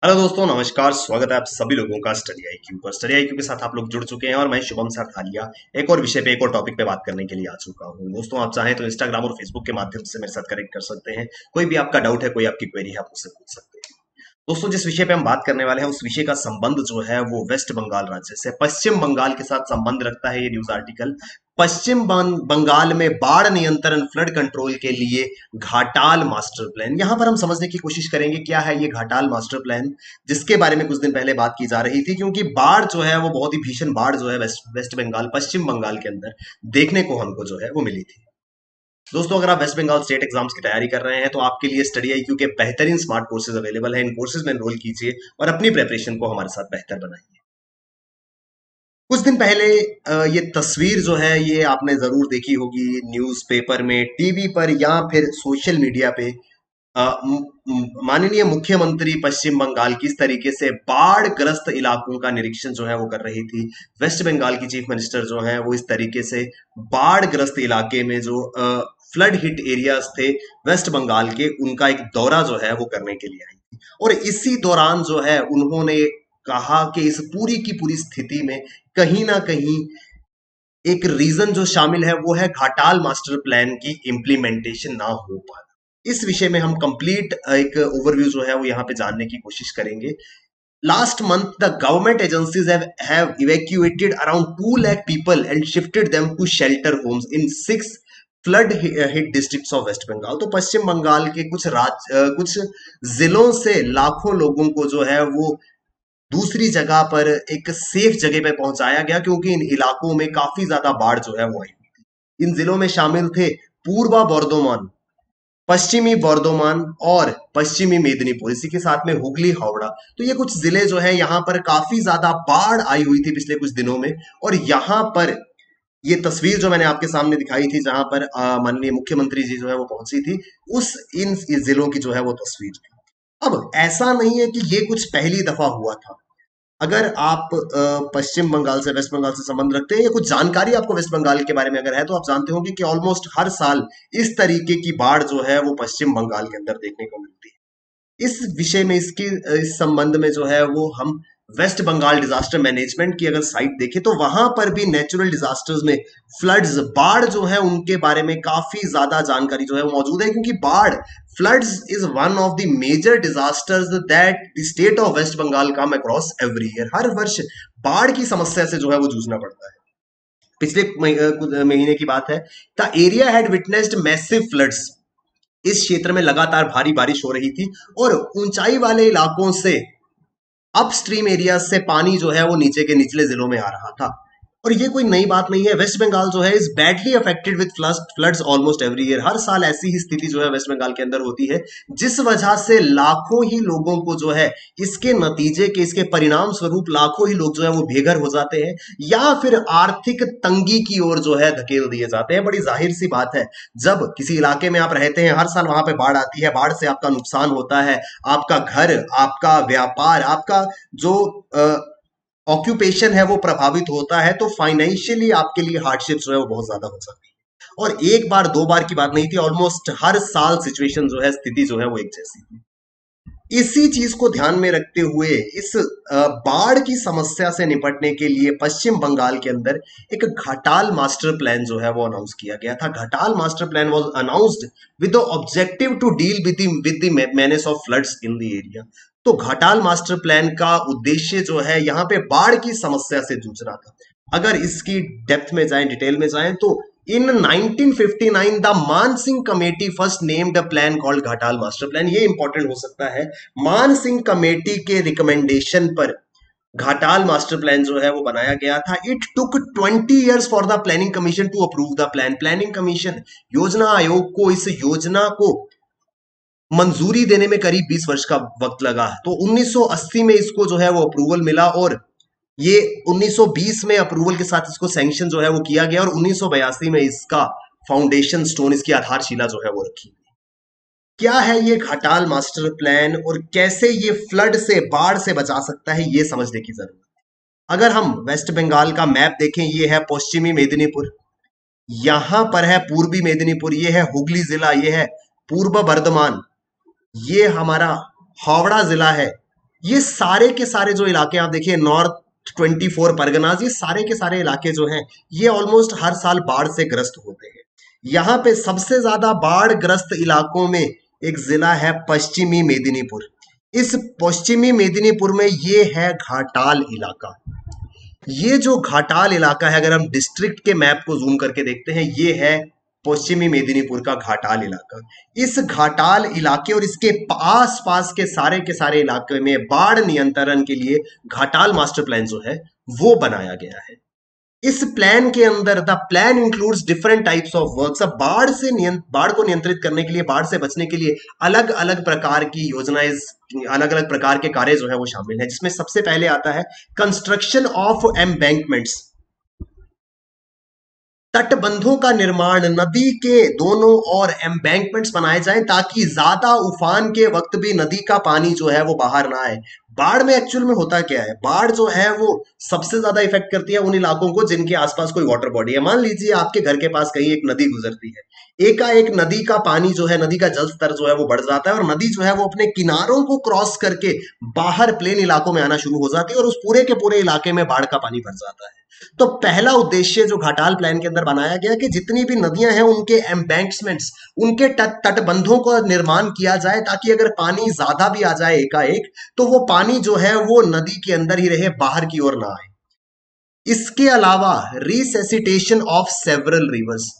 Hello दोस्तों, नमस्कार। स्वागत है आप सभी लोगों का स्टडी आईक्यू पर। स्टडी आईक्यू के साथ आप लोग जुड़ चुके हैं और मैं शुभम सर थालिया एक और विषय पे एक और टॉपिक पे बात करने के लिए आ चुका हूँ। दोस्तों, आप चाहें तो इंस्टाग्राम और फेसबुक के माध्यम से मेरे साथ कनेक्ट कर सकते हैं। कोई भी आपका डाउट है, कोई आपकी क्वेरी है, आप मुझसे पूछ सकते हैं। दोस्तों, जिस विषय पे हम बात करने वाले हैं उस विषय का संबंध जो है वो वेस्ट बंगाल राज्य से पश्चिम बंगाल के साथ संबंध रखता है। ये न्यूज आर्टिकल बंगाल में बाढ़ नियंत्रण फ्लड कंट्रोल के लिए घाटाल मास्टर प्लान। यहां पर हम समझने की कोशिश करेंगे क्या है ये घाटाल मास्टर प्लान, जिसके बारे में कुछ दिन पहले बात की जा रही थी। क्योंकि बाढ़ जो है वो बहुत ही भीषण बाढ़ जो है वेस्ट बंगाल पश्चिम बंगाल के अंदर देखने को हमको जो है वो मिली थी। दोस्तों, अगर आप वेस्ट बंगाल स्टेट एग्जाम्स की तैयारी कर रहे हैं तो आपके लिए स्टडी आईक्यू के बेहतरीन स्मार्ट कोर्सेज अवेलेबल हैं। इन कोर्सेज में एनरोल कीजिए और अपनी प्रिपरेशन को हमारे साथ बेहतर बनाइए। कुछ दिन पहले ये तस्वीर जो है ये आपने जरूर देखी होगी न्यूज़पेपर में, टीवी पर या फिर सोशल मीडिया पे। माननीय मुख्यमंत्री पश्चिम बंगाल किस तरीके से बाढ़ ग्रस्त इलाकों का निरीक्षण जो है वो कर रही थी। वेस्ट बंगाल की चीफ मिनिस्टर जो है वो इस तरीके से बाढ़ ग्रस्त इलाके में जो फ्लड हिट एरियाज थे वेस्ट बंगाल के, उनका एक दौरा जो है वो करने के लिए आई थी। और इसी दौरान जो है उन्होंने कहा कि इस पूरी की पूरी स्थिति में कहीं ना कहीं एक रीजन जो शामिल है वो है घाटाल मास्टर प्लान की इम्प्लीमेंटेशन ना हो पाना। इस विषय में हम कंप्लीट एक ओवरव्यू जो है वो यहाँ पे जानने की कोशिश करेंगे। Last month the government agencies have evacuated around 2 lakh people and shifted them to shelter homes in 6 flood hit districts of waste Bengal. तो पश्चिम बंगाल के कुछ जिलों से लाखों लोगों को जो है वो दूसरी जगह पर एक सेफ जगह पे पहुंचाया गया, क्योंकि इन इलाकों में काफी ज्यादा बाढ़ जो है वो आई हुई थी। इन जिलों में शामिल थे पूर्वा बर्धमान, पश्चिमी बर्धमान और पश्चिमी मेदिनीपुर, इसी के साथ में हुगली, हावड़ा। तो ये कुछ जिले जो है यहाँ पर काफी ज्यादा बाढ़ आई हुई थी पिछले कुछ दिनों में। और यहाँ पर ये तस्वीर जो मैंने आपके सामने दिखाई थी जहां पर माननीय मुख्यमंत्री जी जो है वो पहुंची थी, उस इन जिलों की जो है वो तस्वीर थी। अब ऐसा नहीं है कि ये कुछ पहली दफा हुआ था। अगर आप पश्चिम बंगाल से, वेस्ट बंगाल से संबंध रखते हैं या कुछ जानकारी आपको वेस्ट बंगाल के बारे में अगर है, तो आप जानते होंगे कि ऑलमोस्ट हर साल इस तरीके की बाढ़ जो है वो पश्चिम बंगाल के अंदर देखने को मिलती है। इस विषय में इस संबंध में जो है वो हम वेस्ट बंगाल डिजास्टर मैनेजमेंट की अगर साइट देखें तो वहां पर भी नेचुरल डिजास्टर्स में फ्लड्स, बाढ़ जो है उनके बारे में काफी ज्यादा जानकारी जो है वो मौजूद है। क्योंकि बाढ़, floods is one of the major disasters that the state of waste Bengal come across every year. हर वर्ष बाढ़ की समस्या से जो है वो जूझना पड़ता है। पिछले कुछ महीने की बात है, the area had witnessed massive floods. इस क्षेत्र में लगातार भारी बारिश हो रही थी और ऊंचाई वाले इलाकों से, अपस्ट्रीम एरिया से पानी जो है वो नीचे के निचले जिलों में आ रहा था। और ये कोई नई बात नहीं है। वेस्ट बंगाल जो है is badly affected with floods almost every year. हर साल ऐसी ही स्थिति जो है वेस्ट बंगाल के अंदर होती है, जिस वजह से लाखों ही लोगों को जो है इसके नतीजे के, इसके परिणाम स्वरूप लाखों ही लोग जो है वो बेघर हो जाते हैं या फिर आर्थिक तंगी की ओर जो है धकेल दिए जाते हैं। बड़ी जाहिर सी बात है, जब किसी इलाके में आप रहते हैं, हर साल वहां पे बाढ़ आती है, बाढ़ से आपका नुकसान होता है, आपका घर, आपका व्यापार, आपका जो ऑक्यूपेशन है वो प्रभावित होता है, तो फाइनेंशियली आपके लिए हार्डशिप जो है वो बहुत ज्यादा हो सकती है। और एक बार दो बार की बात नहीं थी, ऑलमोस्ट हर साल सिचुएशन जो है, स्थिति जो है वो एक जैसी थी। इसी चीज को ध्यान में रखते हुए इस बाढ़ की समस्या से निपटने के लिए पश्चिम बंगाल के अंदर एक घाटाल मास्टर प्लान जो है वो अनाउंस किया गया था। Ghatal master plan was announced with the objective to deal with the menace of floods in the area. तो घाटाल मास्टर प्लान का उद्देश्य जो है यहाँ पे बाढ़ की समस्या से जूझना था। अगर इसकी डेप्थ में जाएं, डिटेल में जाएं, तो in 1959 the मान Singh committee first named a plan called Ghatal master plan. ये इंपॉर्टेंट हो सकता है, मान सिंह कमेटी के रिकमेंडेशन पर घाटाल मास्टर प्लान जो है वो बनाया गया था। It took 20 years for the planning commission to approve the plan. Planning commission, योजना आयोग को इस योजना को मंजूरी देने में करीब 20 वर्ष का वक्त लगा। तो 1980 में इसको जो है वो अप्रूवल मिला और ये 1920 में अप्रूवल के साथ इसको सैंक्शन जो है वो किया गया और 1982 में इसका फाउंडेशन स्टोन, इसकी आधारशिला जो है वो रखी। क्या है ये घाटाल मास्टर प्लान और कैसे ये फ्लड से, बाढ़ से बचा सकता है, ये समझने की जरूरत है। अगर हम वेस्ट बंगाल का मैप देखें, ये है पश्चिमी मेदिनीपुर, यहां पर है पूर्वी मेदिनीपुर, ये है हुगली जिला, ये है पूर्व बर्धमान, ये हमारा हावड़ा जिला है, ये सारे के सारे जो इलाके आप देखिए, नॉर्थ 24 परगनाज, ये सारे के सारे इलाके जो हैं ये ऑलमोस्ट हर साल बाढ़ से ग्रस्त होते हैं। यहाँ पे सबसे ज्यादा बाढ़ ग्रस्त इलाकों में एक जिला है पश्चिमी मेदिनीपुर। इस पश्चिमी मेदिनीपुर में ये है घाटाल इलाका। ये जो घाटाल इलाका है, अगर हम डिस्ट्रिक्ट के मैप को जूम करके देखते हैं, ये है पश्चिमी मेदिनीपुर का घाटाल इलाका। इस घाटाल इलाके और इसके आस पास के सारे इलाके में बाढ़ नियंत्रण के लिए घाटाल मास्टर प्लान जो है वो बनाया गया है। इस प्लान के अंदर the plan includes different types of works. अब बाढ़ को नियंत्रित करने के लिए, बाढ़ से बचने के लिए अलग अलग प्रकार की योजनाएं, अलग अलग प्रकार के कार्य जो है वो शामिल है, जिसमें सबसे पहले आता है कंस्ट्रक्शन ऑफ एम्बैंकमेंट्स। तटबंधों का निर्माण, नदी के दोनों ओर एम्बैंकमेंट्स बनाए जाएं ताकि ज्यादा उफान के वक्त भी नदी का पानी जो है वो बाहर ना आए। बाढ़ में एक्चुअल में होता क्या है, बाढ़ जो है वो सबसे ज्यादा इफेक्ट करती है उन इलाकों को जिनके आसपास कोई वाटर बॉडी है। मान लीजिए आपके घर के पास कहीं एक नदी गुजरती है, एकाएक नदी का पानी जो है, नदी का जल स्तर जो है वो बढ़ जाता है और नदी जो है वो अपने किनारों को क्रॉस करके बाहर प्लेन इलाकों में आना शुरू हो जाती है और उस पूरे के पूरे इलाके में बाढ़ का पानी भर जाता है। तो पहला उद्देश्य जो घाटाल प्लान के अंदर बनाया गया कि जितनी भी नदियां हैं उनके एम्बैंक्समेंट्स, उनके तटबंधों का निर्माण किया जाए ताकि अगर पानी ज्यादा भी आ जाए एकाएक तो वो पानी जो है वो नदी के अंदर ही रहे, बाहर की ओर ना आए। इसके अलावा रिसेसिटेशन ऑफ सेवरल रिवर्स,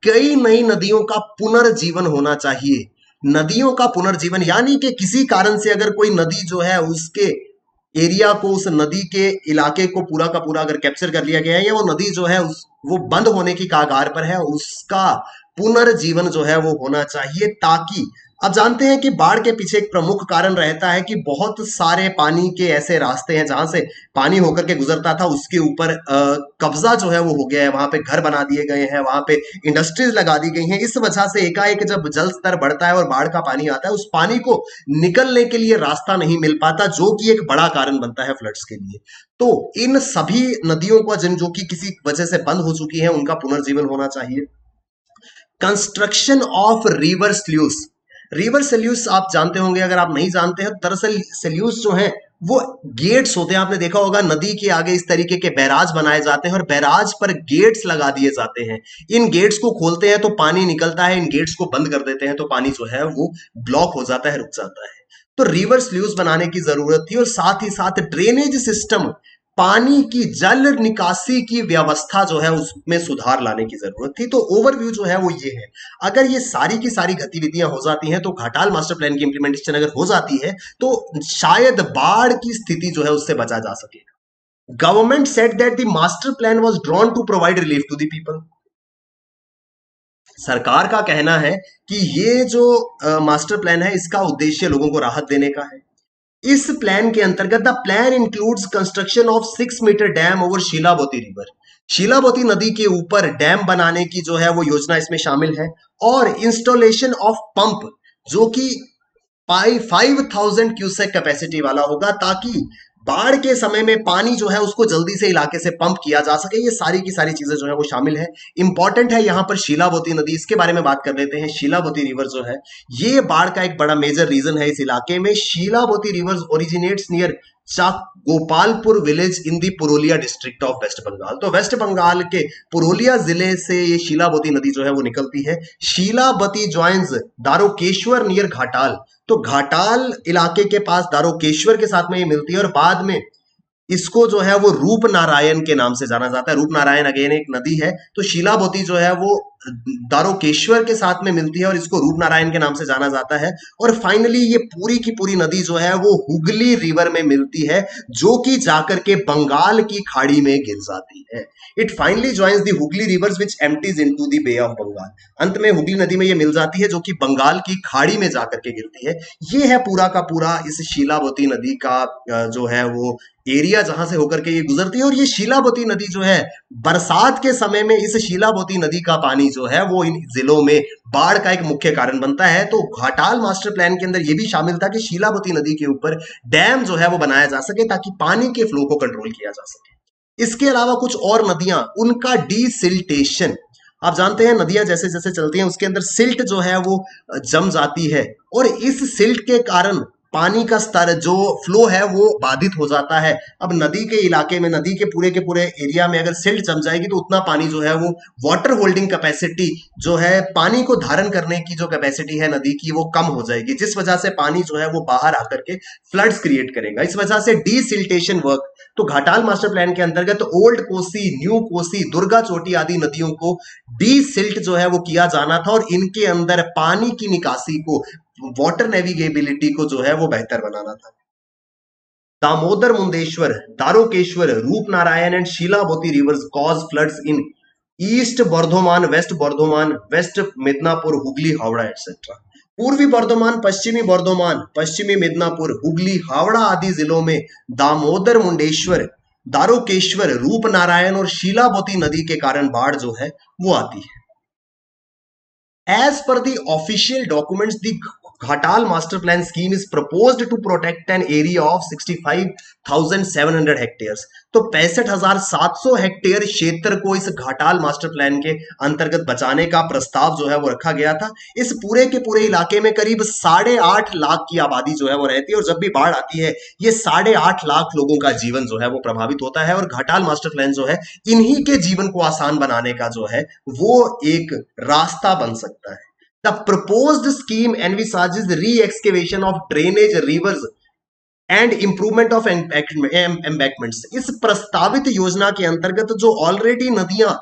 कई नई नदियों का पुनर्जीवन होना चाहिए। नदियों का पुनर्जीवन यानी कि किसी कारण से अगर कोई नदी जो है उसके एरिया को, उस नदी के इलाके को पूरा का पूरा अगर कैप्चर कर लिया गया है या वो नदी जो है वो बंद होने की कगार पर है, उसका पुनर्जीवन जो है वो होना चाहिए। ताकि अब जानते हैं कि बाढ़ के पीछे एक प्रमुख कारण रहता है कि बहुत सारे पानी के ऐसे रास्ते हैं जहां से पानी होकर के गुजरता था, उसके ऊपर कब्जा जो है वो हो गया है, वहां पे घर बना दिए गए हैं, वहां पे इंडस्ट्रीज लगा दी गई हैं। इस वजह से एकाएक जब जल स्तर बढ़ता है और बाढ़ का पानी आता है, उस पानी को निकलने के लिए रास्ता नहीं मिल पाता, जो कि एक बड़ा कारण बनता है फ्लड्स के लिए। तो इन सभी नदियों को जो कि किसी वजह से बंद हो चुकी है, उनका पुनर्जीवन होना चाहिए। Construction of river sluice. River sluice आप जानते होंगे, अगर आप नहीं जानते हैं, दरअसल सल्यूस जो है वो गेट्स होते हैं। आपने देखा होगा नदी के आगे इस तरीके के बैराज बनाए जाते हैं और बैराज पर गेट्स लगा दिए जाते हैं। इन गेट्स को खोलते हैं तो पानी निकलता है, इन गेट्स को बंद कर देते हैं तो पानी जो है वो ब्लॉक हो जाता है, रुक जाता है। तो रिवर स्ल्यूस बनाने की जरूरत थी और साथ ही साथ ड्रेनेज सिस्टम, पानी की जल निकासी की व्यवस्था जो है उसमें सुधार लाने की जरूरत थी। तो ओवरव्यू जो है वो ये है। अगर ये सारी की सारी गतिविधियां हो जाती हैं तो घाटाल मास्टर प्लान की इंप्लीमेंटेशन अगर हो जाती है तो शायद बाढ़ की स्थिति जो है उससे बचा जा सकेगा। Government said that the master plan was drawn to provide relief to the people. सरकार का कहना है कि ये जो मास्टर प्लान है इसका उद्देश्य लोगों को राहत देने का है। इस प्लान के अंतर्गत the plan includes construction of 6 meter dam over Shilabati river. Shilabati नदी के ऊपर डैम बनाने की जो है वो योजना इसमें शामिल है और इंस्टॉलेशन ऑफ पंप जो कि 5000 क्यूसेक कैपेसिटी वाला होगा ताकि बाढ़ के समय में पानी जो है उसको जल्दी से इलाके से पंप किया जा सके। ये सारी की सारी चीजें जो है वो शामिल है। इंपॉर्टेंट है यहाँ पर शीलावती नदी, इसके बारे में बात कर लेते हैं। शीलावती रिवर जो है ये बाढ़ का एक बड़ा मेजर रीजन है इस इलाके में। Shilabati river originates near Gopalpur village in the Purulia district of waste Bengal. तो वेस्ट बंगाल के पुरुलिया जिले से ये शीलावती नदी जो है वो निकलती है। Shilavati joins Darakeswar near Ghatal. तो घाटाल इलाके के पास दारोकेश्वर के साथ में ये मिलती है और बाद में इसको जो है वो रूप नारायण के नाम से जाना जाता है। रूप नारायण अगेन एक नदी है। तो शीलावती जो है वो दारोकेश्वर के साथ में मिलती है और इसको रूप नारायण के नाम से जाना जाता है। और फाइनली ये पूरी की पूरी नदी जो है वो हुगली रिवर में मिलती है जो कि जाकर के बंगाल की खाड़ी में गिर जाती है। It finally joins the Hooghly rivers which empties into the Bay of Bengal. अंत में हुगली नदी में ये मिल जाती है जो कि बंगाल की खाड़ी में जाकर के गिरती है। ये है पूरा का पूरा इस शीलावती नदी का जो है वो एरिया जहां से होकर के ये गुजरती है। और ये शीलावती नदी जो है बरसात के समय में इस शीलावती नदी का पानी जो है वो इन जिलों में बाढ़ का एक मुख्य कारण बनता है। तो घाटाल मास्टर प्लान के अंदर ये भी शामिल था कि शीलावती नदी के ऊपर डैम जो है वो बनाया जा सके ताकि पानी के फ्लो को कंट्रोल किया जा सके। इसके अलावा कुछ और नदियां, उनका डीसिल्टेशन। आप जानते हैं नदियां जैसे जैसे चलती हैं उसके अंदर सिल्ट जो है वो जम जाती है और इस सिल्ट के कारण पानी का स्तर जो फ्लो है वो बाधित हो जाता है। अब नदी के इलाके में, नदी के पूरे एरिया में अगर सिल्ट जम जाएगी तो उतना पानी जो है वो वाटर होल्डिंग कैपेसिटी जो है, पानी को धारण करने की जो कैपेसिटी है नदी की, वो कम हो जाएगी, जिस वजह से पानी जो है वो बाहर आकर के फ्लड्स क्रिएट करेगा। इस वजह से डीसिल्टेशन वर्क, तो घाटाल मास्टर प्लान के अंतर्गत ओल्ड कोसी, न्यू कोसी, दुर्गा चोटी आदि नदियों को डीसिल्ट जो है वो किया जाना था और इनके अंदर पानी की निकासी को, वाटर नेविगेबिलिटी को जो है वो बेहतर बनाना था। Damodar, Mundeshwari, Darakeswar, Rupnarayan and Shilavati rivers cause floods in East Bardhaman, West Midnapore, Hooghly, Howrah etcetera. पूर्वी बर्धमान, पश्चिमी मिदनापुर, हुगली, हावड़ा आदि जिलों में दामोदर, मुंडेश्वर, दारोकेश्वर, रूपनारायण और शीलावती नदी के कारण बाढ़ जो है वो आती है। As per the official documents, the Ghatal Master Plan scheme is proposed to protect an area of 65,700 hectares. तो 65,700 हेक्टेयर क्षेत्र को इस घाटाल मास्टर प्लान के अंतर्गत बचाने का प्रस्ताव जो है वो रखा गया था। इस पूरे के पूरे इलाके में करीब 8.5 लाख की आबादी जो है वो रहती है और जब भी बाढ़ आती है ये 8.5 लाख लोगों का जीवन जो है वो प्रभावित होता है और घाटाल मास्टर प्लान जो है इन्हीं के जीवन को आसान बनाने का जो है वो एक रास्ता बन सकता है। The proposed scheme envisages re-excavation of drainage rivers and improvement of embankments. इस प्रस्तावित योजना के अंतर्गत जो ऑलरेडी नदियां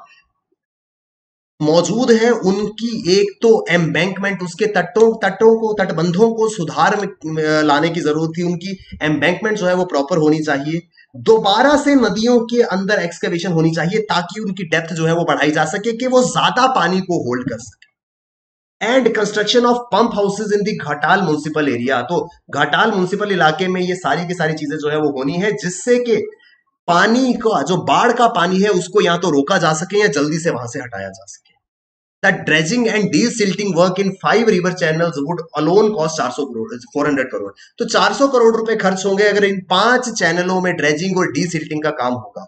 मौजूद है उनकी एक तो एम्बैंकमेंट, उसके तटबंधों को सुधार में लाने की जरूरत थी। उनकी एम्बैंकमेंट जो है वो प्रॉपर होनी चाहिए। दोबारा से नदियों के अंदर एक्सकवेशन होनी चाहिए ताकि उनकी डेप्थ जो है वो बढ़ाई जा सके कि वो ज्यादा पानी को होल्ड कर सके। And construction of pump houses in the Ghatal municipal area, तो घाटाल म्युनिसिपल इलाके में ये सारी की सारी चीजें जो है वो होनी है जिससे कि पानी का जो बाढ़ का पानी है उसको या तो रोका जा सके या जल्दी से वहां से हटाया जा सके। The dredging and desilting work in 5 river channels would alone cost 400 crore. तो 400 करोड़ रुपए खर्च होंगे अगर इन 5 चैनलों में ड्रेजिंग और डीसिल्टिंग का काम होगा।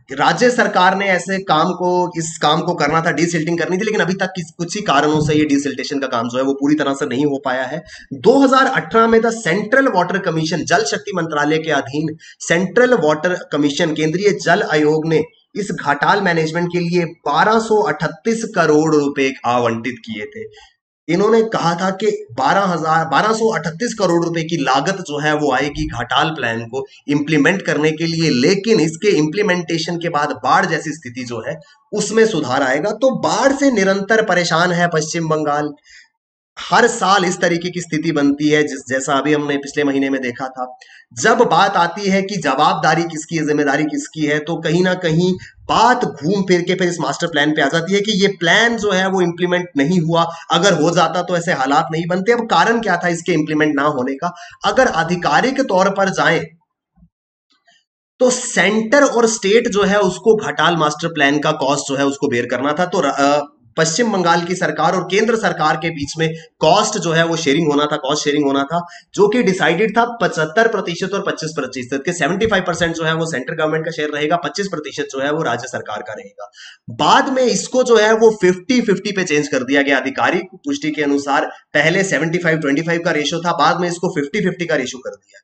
राज्य सरकार ने ऐसे काम को, इस काम को करना था, डीसिल्टिंग करनी थी, लेकिन अभी तक कुछ ही कारणों से ये डीसिल्टेशन का काम जो है वो पूरी तरह से नहीं हो पाया है। 2018 में द सेंट्रल वाटर कमीशन, जल शक्ति मंत्रालय के अधीन सेंट्रल वाटर कमीशन, केंद्रीय जल आयोग ने इस घाटाल मैनेजमेंट के लिए 1238 करोड़ रुपए आवंटित किए थे। इन्होंने कहा था कि 1238 करोड़ रुपए की लागत जो है वो आएगी घाटाल प्लान को इंप्लीमेंट करने के लिए, लेकिन इसके इंप्लीमेंटेशन के बाद बाढ़ जैसी स्थिति जो है उसमें सुधार आएगा। तो बाढ़ से निरंतर परेशान है पश्चिम बंगाल। हर साल इस तरीके की स्थिति बनती है जैसा अभी हमने पिछले महीने में देखा था। जब बात आती है कि जवाबदारी किसकी है, जिम्मेदारी किसकी है, तो कहीं ना कहीं बात घूम फिर के फिर इस मास्टर प्लान पे आ जाती है कि ये प्लान जो है वो इंप्लीमेंट नहीं हुआ। अगर हो जाता तो ऐसे हालात नहीं बनते। अब कारण क्या था इसके इंप्लीमेंट ना होने का? अगर आधिकारिक तौर पर जाएं तो सेंटर और स्टेट जो है उसको घाटाल मास्टर प्लान का कॉस्ट जो है उसको बेयर करना था। तो पश्चिम बंगाल की सरकार और केंद्र सरकार के बीच में कॉस्ट जो है वो शेयरिंग होना था, कॉस्ट शेयरिंग होना था, जो कि डिसाइडेड था 75% और 25% के। 75% जो है वो सेंट्रल गवर्नमेंट का शेयर रहेगा, 25% जो है वो राज्य सरकार का रहेगा। बाद में इसको जो है वो 50-50 पे चेंज कर दिया गया। आधिकारिक पुष्टि के अनुसार पहले 75-25 का रेशो था, बाद में इसको 50-50 का रेशो कर दिया गया।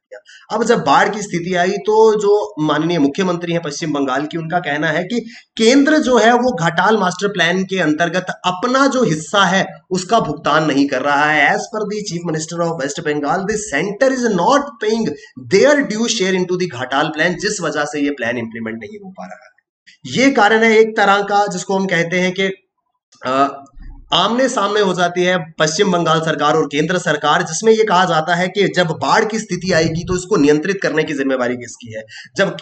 अब जब बाढ़ की स्थिति आई तो जो माननीय मुख्यमंत्री हैं पश्चिम बंगाल की, उनका कहना है कि केंद्र जो है वो घाटाल मास्टर प्लान के अंतर्गत अपना जो हिस्सा है उसका भुगतान नहीं कर रहा है। As per the chief minister of waste Bengal, the centre is not paying their due share into the Ghatal plan, जिस वजह से ये प्लान इंप्लीमेंट नहीं हो पा रहा है। ये कारण है एक तरह का जिसको हम कहते हैं कि आमने सामने हो जाती है पश्चिम बंगाल सरकार और केंद्र सरकार, जिसमें यह कहा जाता है कि जब बाढ़ की स्थिति आएगी तो इसको नियंत्रित करने की जिम्मेवारी किसकी है। जब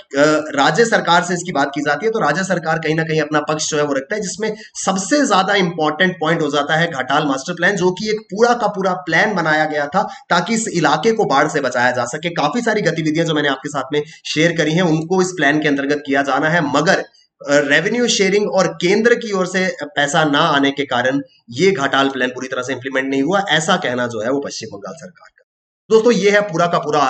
राज्य सरकार से इसकी बात की जाती है तो राज्य सरकार कहीं ना कहीं अपना पक्ष जो है वो रखता है, जिसमें सबसे ज्यादा इंपॉर्टेंट पॉइंट हो जाता है घाटाल मास्टर प्लान, जो कि एक पूरा का पूरा प्लान बनाया गया था ताकि इस इलाके को बाढ़ से बचाया जा सके। काफी सारी गतिविधियां जो मैंने आपके साथ में शेयर करी हैं उनको इस प्लान के अंतर्गत किया जाना है, मगर रेवेन्यू शेयरिंग और केंद्र की ओर से पैसा ना आने के कारण ये घाटाल प्लान पूरी तरह से इंप्लीमेंट नहीं हुआ, ऐसा कहना जो है वो पश्चिम बंगाल सरकार का। दोस्तों ये है पूरा का पूरा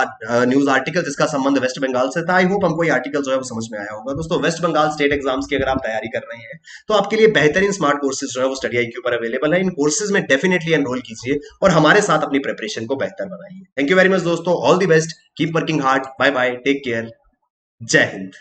न्यूज आर्टिकल जिसका संबंध वेस्ट बंगाल से था। आई होप हमको ये आर्टिकल जो है वो समझ में आया होगा। दोस्तों वेस्ट बंगाल स्टेट एग्जाम्स की अगर आप तैयारी कर रहे हैं तो आपके लिए बेहतरीन स्मार्ट कोर्सेज जो है वो स्टडी आईक्यू पर अवेलेबल है। इन कोर्सेज में डेफिनेटली एनरोल कीजिए और हमारे साथ अपनी प्रिपरेशन को बेहतर बनाइए। थैंक यू वेरी मच दोस्तों, all the best, keep working hard, bye bye, take care, जय हिंद।